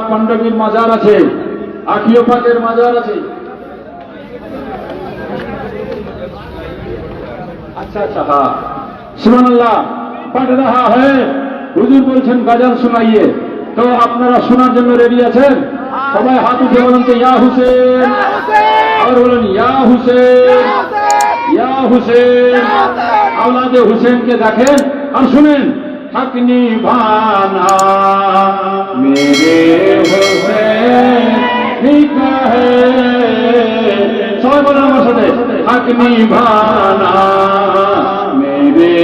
পাণ্ডবীর মাজার আছে, আখিও পাকের মাজার আছে। अच्छा अच्छा हाँ सुभान अल्लाह पढ़ रहा है हुजूर बोलছেন गजल सुनाइए तो আপনারা শোনার জন্য রেডি আছেন সবাই হাত উঠে বলুন তো ইয়া হুসেন আর বলুন ইয়া হুসেন ইয়া হুসেন আওলাদে হুসেন কে দেখেন আর শুনেন हक निभाना मेरे हुसैन का है সবাই বলুন আমার সাথে हक निभाना मेरे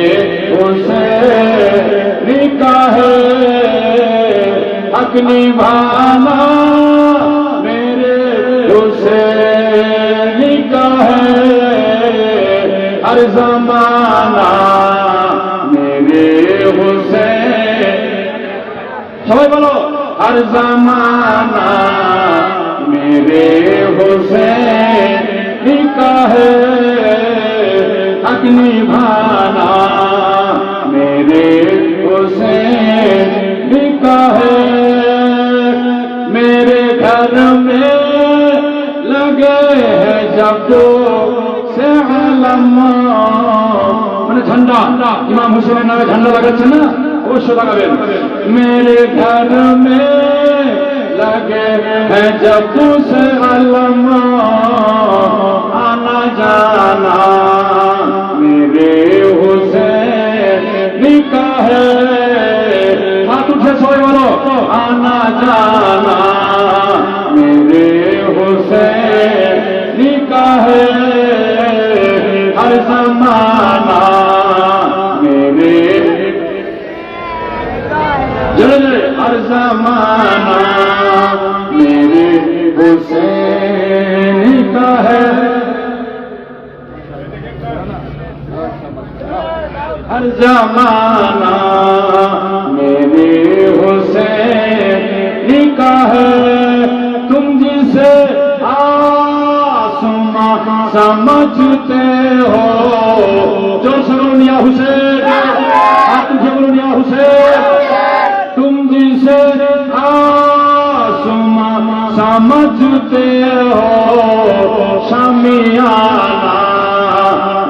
हुसैन का है हक निभाना मेरे हुसैन का है हर जमाना मेरे हुसैन সবাই বলো हर जमाना मेरे हुसैन का है हक निभाना मेरे हुसैन का है मेरे घर में लगे हैं जब तो से आलम মানে ঝান্ডা ইমাম হুসেনের নামে ঝান্ডা লাগাচ্ছে না অবশ্যই লাগাবেন मेरे घर में लगे हैं जब से आलम आना जाना मेरे हुसैन का है हाथ उठे सबाई बोलो आना जाना मेरे हुसैन का है हर जमाना मेरे जरे जरे हर जमाना मेरे हुसैन का है हर जमाना मेरे हुसैन का है तुम जिसे आसमां समझते हो जोर से बोलो या हुसैन हाथ उठे बोलो या हुसैन तुम जिसे आसमां समझते हो शामियाना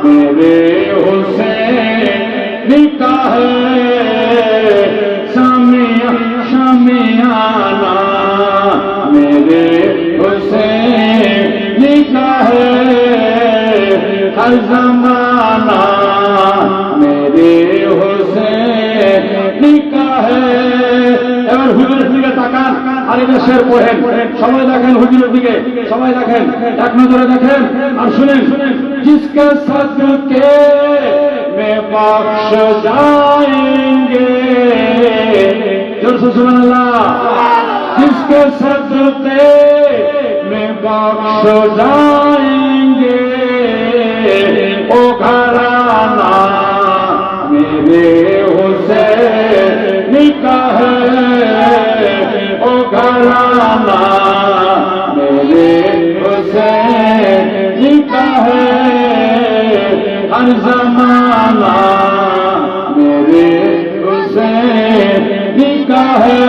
मेरे हुसैन का है शामियाना मेरे हुसैन का है हर जमाना मेरे हुसैन का है এবার হুজুরের দিকে তাকান আর এই শের পড়েন সবাই দেখেন হুজুরের দিকে সবাই দেখেন এক নজরে দেখেন আর শুনেন जिसके सदके में बख्श जाएंगे जोर से सुभान अल्लाह जिसके सदके में बख्श जाएंगे ओ घराना मेरे हुसैन का है ओ घराना मेरे हुसैन का है हर जमाना मेरे हुसैन का है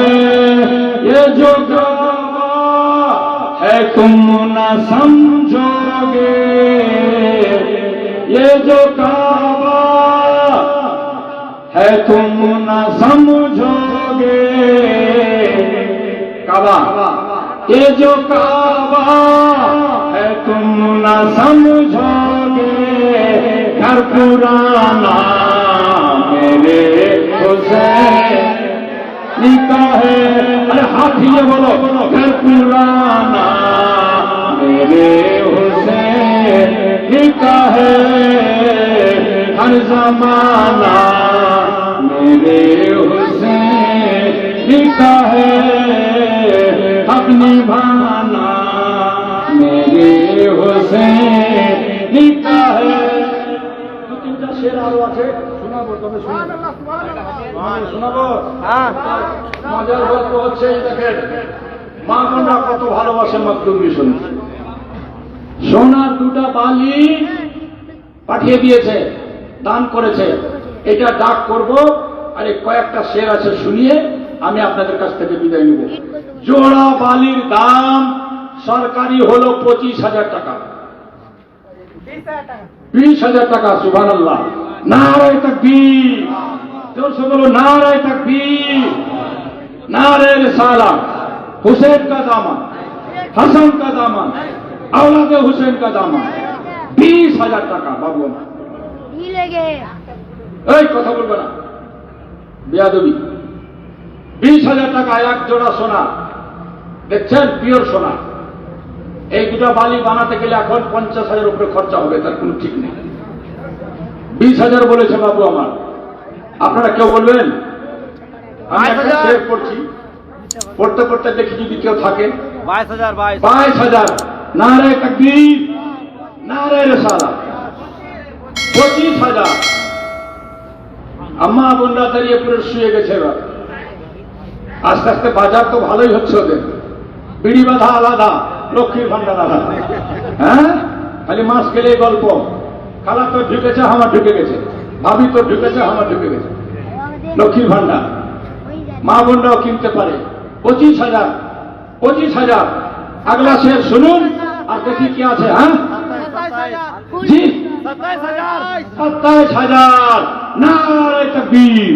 ये जो काबा है तुम न समझोगे ये जो काबा है तुम न समझोगे काबा ये जो काबा है तुम न समझोगे घर पुराना मेरे हुसैन का है अरे हाथ ये बोलो घर पुराना मेरे हुसैन का है हर जमाना मेरे हुसैन का है हक निभाना मेरे हुसैन का है दो तीनटा शेर आरो আছে শোনাবো তবে শোনাবো হ্যাঁ মজার গল্প হচ্ছে দেখেন মা বোনরা কত ভালোবাসে মাকদুমি শুনতে সোনার দুটা বালি পাঠিয়ে দিয়েছে দান করেছে এটা ডাক করব আর কয়েকটা শের আছে শুনিয়ে আমি আপনাদের কাছ থেকে বিদায় নিব জোড়া বালির দাম সরকারি হলো 25,000 টাকা, 20,000 টাকা। সুবহানাল্লাহ, নারায়ে তাকবীর, জোরসে বলো नारे तकबीर, नारे रिसालत। हुसैन का दामन, हसन का दामन, औलाद हुसैन का दामन, 20,000 টাকা। বাবু আমার এই কথা বলবে না, বেয়াদবি। 20,000 টাকা এক জোড়া সোনা। দেখছেন, পিওর সোনা। এই দুটো বালি বানাতে গেলে এখন 50,000 উপরে খরচা হবে, তার কোনো ঠিক নেই। 20,000 বলেছে বাবু আমার। আপনারা কেউ বলবেন? আমি একটা শের পড়ছি, পড়তে পড়তে দেখি যদি কেউ থাকে। 22,000। নারে তাকবীর, নারে রিসালাত। 25,000। আম্মা বোনরা দাঁড়িয়ে পুরো শুয়ে গেছে। এবার আস্তে আস্তে বাজার তো ভালোই হচ্ছে ওদের। বিড়ি বাঁধা আলাদা, লক্ষ্মীর ভান্ডার আলাদা। হ্যাঁ, খালি মাস গেলে গল্প। খালা তো ঢুকেছে, আমার ঢুকে গেছে। ভাবি তো ঢুকেছে, আমার ঢুকে গেছে। লক্ষ্মীর ভান্ডার মা বোনরাও কিনতে পারে। 25,000। 25,000। আগলা শের শুনুন আর দেখি কি আছে। হ্যাঁ জি, 27,000। নারে তাকবীর,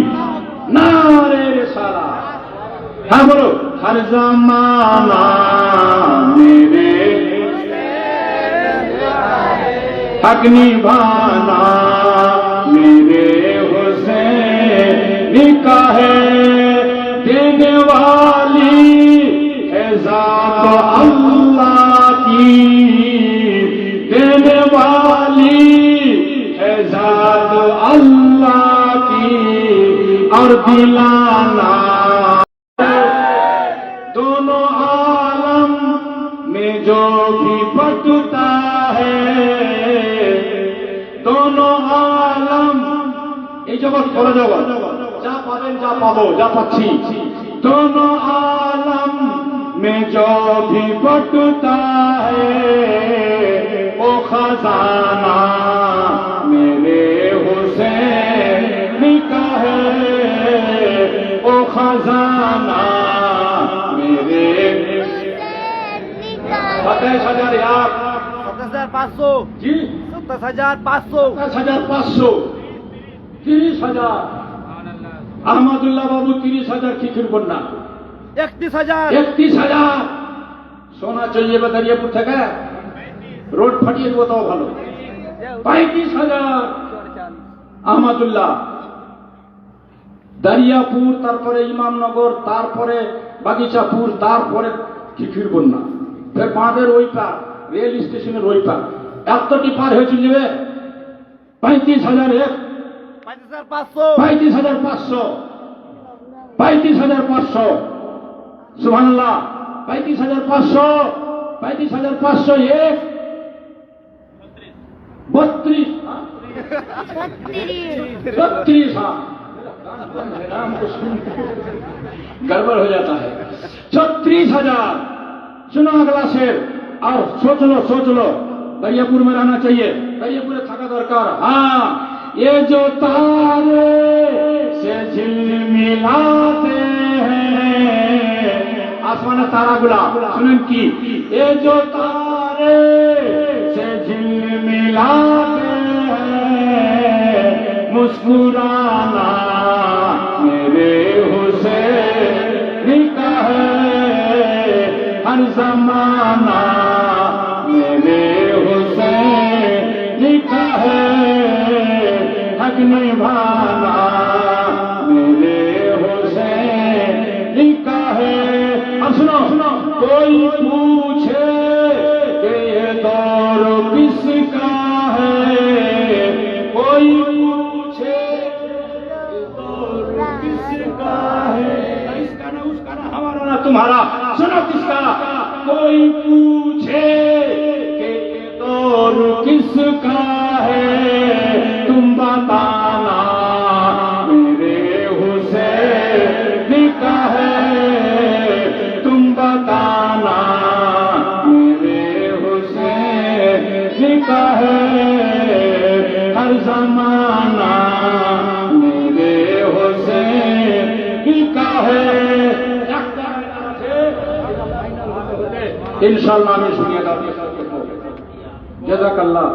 নারে রিসালাত। হ্যাঁ বলো। हर ज़माना मेरे हक निभाना, मेरे हुसैन का है देने वाली है ज़ात अल्लाह की, देने वाली है ज़ात अल्लाह की, और दिलाना दोनों आलम में जो भी बटता है, दोनों आलम এই জগৎ বড় জগৎ, যা পাবেন যা পাবো যা পাচ্ছি, दोनों आलम में जो भी बटता है वो खजाना मेरे हुसैन का है, वो खजाना 27,000 यार। 27,500 जी, 27,500 27,500। 30,000 আহমদুল্লাহ বাবু। 30,000 খিখির কন্যা। 31,000 31,000 সোনা চলে যাবে দাঁড়িয়েপুর থেকে, রোড ফাটিয়ে দেবো তাও ভালো। 35,000 আহমদুল্লাহ। দারিয়াপুর, তারপরে ইমামনগর, তারপরে বাগিচাপুর, তারপরে খিখির বন্যা। ফের বাঁধের ওই পার, রেল স্টেশনের ওই পার, এতটি পার হয়ে চলে যাবে। 35,000 এক, 35,500 35,500, 35,500। সুবহানাল্লাহ। 35,500, 35,500 এক, 32, 36। हाँ, नाम को सुन गड़बड़ हो जाता है। 36,000। सुनो अगला शेर और सोच लो दरियापुर में रहना चाहिए, दरियापुर में থাকা দরকার। हाँ, ये जो तारे से झिलमिलाते हैं, आसमान तारा गुला सुनें की, ये जो तारे से झिलमिलाते हैं, मुस्कुराना मेरे हुसैन का है, हर ज़माना मेरे हुसैन का है, हक निभाना मेरे हुसैन का है। अब सुनो, कोई पूछे कि ये दौर किसका है, कोई पूछे ये दौर किसका है, इसका ना उसका ना हमारा ना तुम्हारा, सुनो किसका। कोई पूछे कि ये दौर किसका है, तुम बताना मेरे हुसैन का है, तुम बताना मेरे हुसैन का है, हर ज़माना मेरे हुसैन का है। इंशाअल्लाह मैं सुनिए जज़ाकल्लाह।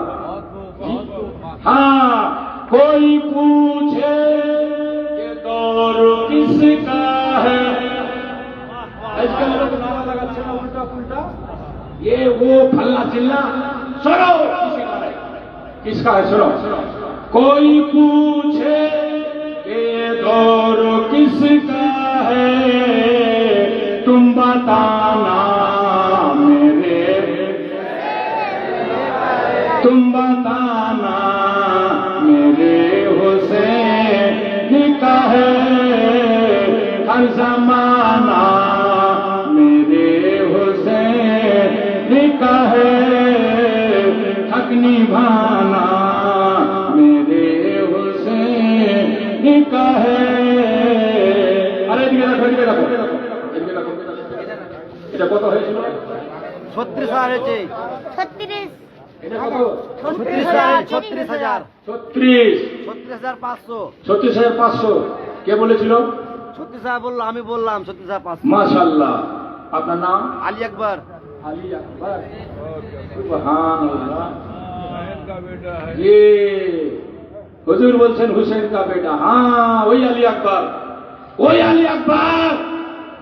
हाँ, कोई पूछे ये दौर किसका है, आजकल लोग नारा लगाते हैं उल्टा पुल्टा, ये वो फल्ला चिल्ला, सुनो किसका है, सुनो। कोई पूछे ये दौर किसका है, तुम बताना मेरे, तुम बताना मेरे हुसैन का है, हर जमाना मेरे हुसैन का है, हक निभाना मेरे हुसैन का है। अरे এদিকে দেখো, এদিকে দেখো, এদিকে দেখো, এটা কত হয়েছিল? 36,000 হয়েছে। 36 এটা কত? 36,000 36 36,500 36,500 কে বলেছিল? 36,000 বললো, আমি বললাম 36,500। মাশাআল্লাহ। আপনার নাম? আলী আকবর। আলী আকবর। সুবহানাল্লাহ। ये हुजूर বলছেন হুসেন কা বেটা। হ্যাঁ, ওই আলী আকবর, ওই আলী আকবর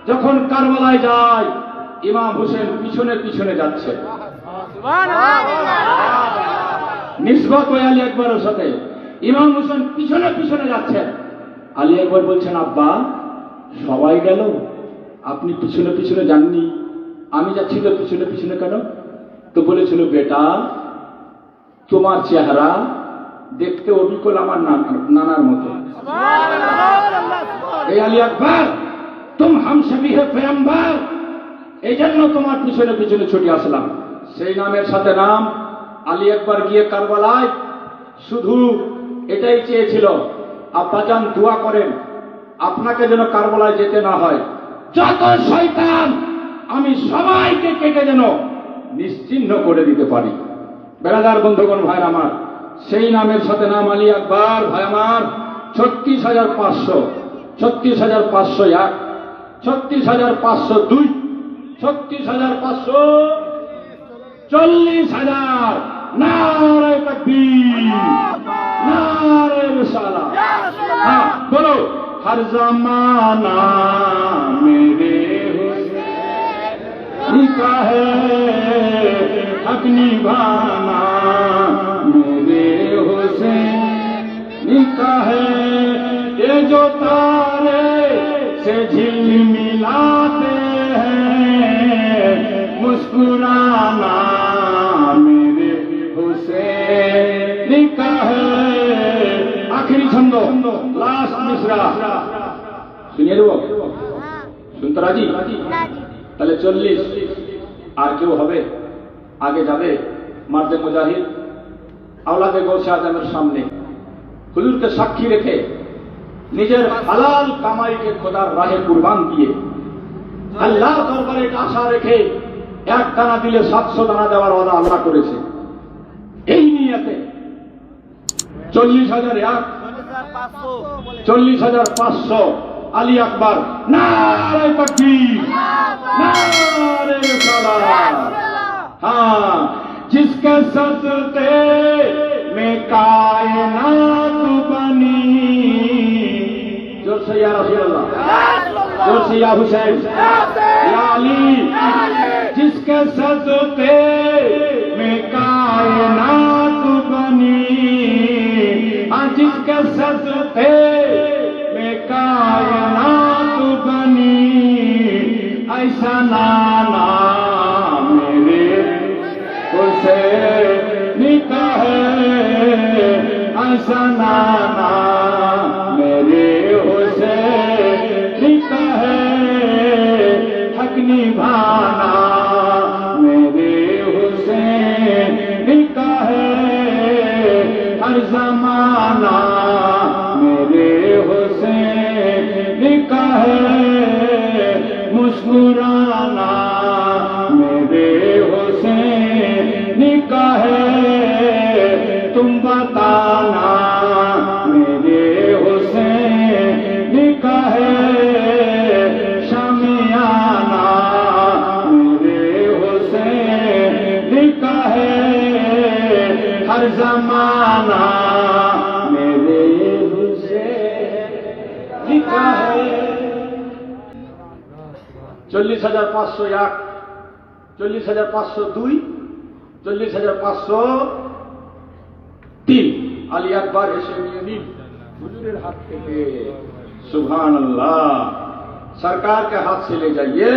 যখন কারবালায় যায় ইমাম হুসেন পিছনে পিছনে যাচ্ছে, নিসবত ওই আলী আকবরের সাথে ইমাম হুসেন পিছনে পিছনে যাচ্ছেন। আলী আকবর বলছেন, আব্বা সবাই গেল, আপনি পিছনে পিছনে যাননি, আমি যাচ্ছি তো পিছনে পিছনে কেন? তো বলেছিল, বেটা তোমার চেহারা দেখতে অবিকল আমার নানার মতো। এই আলী আকবর তুম হামশবি হে পেগম্বর, এই জন্য তোমার পিছনে পিছনে ছুটে আসলাম। সেই নামের সাথে নাম। আলী আকবর গিয়ে কারবালায় শুধু এটাই চেয়েছিল, আব্বাজান দোয়া করেন আপনাকে যেন কারবালায় যেতে না হয়, যত শয়তান আমি সবাইকে কেটে যেন নিশ্চিহ্ন করে দিতে পারি। বেরাদার বন্ধুগণ, ভাই আমার, সেই নামের সাথে নাম আলী আকবর। ভাই আমার, 36,500, 36,501, 36,502, 36,500, 40,000। नारे तकबीर, नारे रिसाला। हाँ बोलो, हर जमाना मेरे हुसैन का है, हक निभाना मेरे हुसैन का है, ये जो तारे से झिलमिलाते हैं, मुस्कुराना मेरे हुसैन का है। आखिरी छंद, लास्ट मिसरा सुनिए দেব, শুনতে রাজি? তাহলে 40 আর কেউ হবে আগে যাবে? মার্দে মুজাহিদ আওলাদে গৌসে আজমের সামনে হুজুরকে সাক্ষী রেখে নিজের হালাল কামাইকে খোদার রাহে কুরবান দিয়ে আল্লাহর দরবারে আশা রেখে এক দানা দিলে 700 দানা দেওয়ার ওয়াদা আল্লাহ করেছে। এই নিয়তে 40,001, 40,500 আলী আকবর। নারে তাকবীর, नारे रिसालत। हाँ, जिसके सदक़े में कायनात बनी, जोर से या रसूल अल्लाह, जोर से या हुसैन, या अली, जिसके सदक़े में कायनात बनी, हाँ जिसके सदक़े में कायनात बनी, ऐसा नाना मेरे हुसैन का है, ऐसा नाना मेरे हुसैन का है, हक निभाना मेरे हुसैन का है, हर जमाना मेरे हुसैन का है, मुस्कुराना मेरे हुसैन का है, तुम बताना मेरे हुसैन का है, शामियाना मेरे हुसैन हर जमाना मेरे हुसैन लिखा है 40,501 40,502 40,503 আলী আকবর এসে নিয়ে নিন হুজুরের हाथ থেকে सुभान अल्लाह सरकार के हाथ से ले जाइए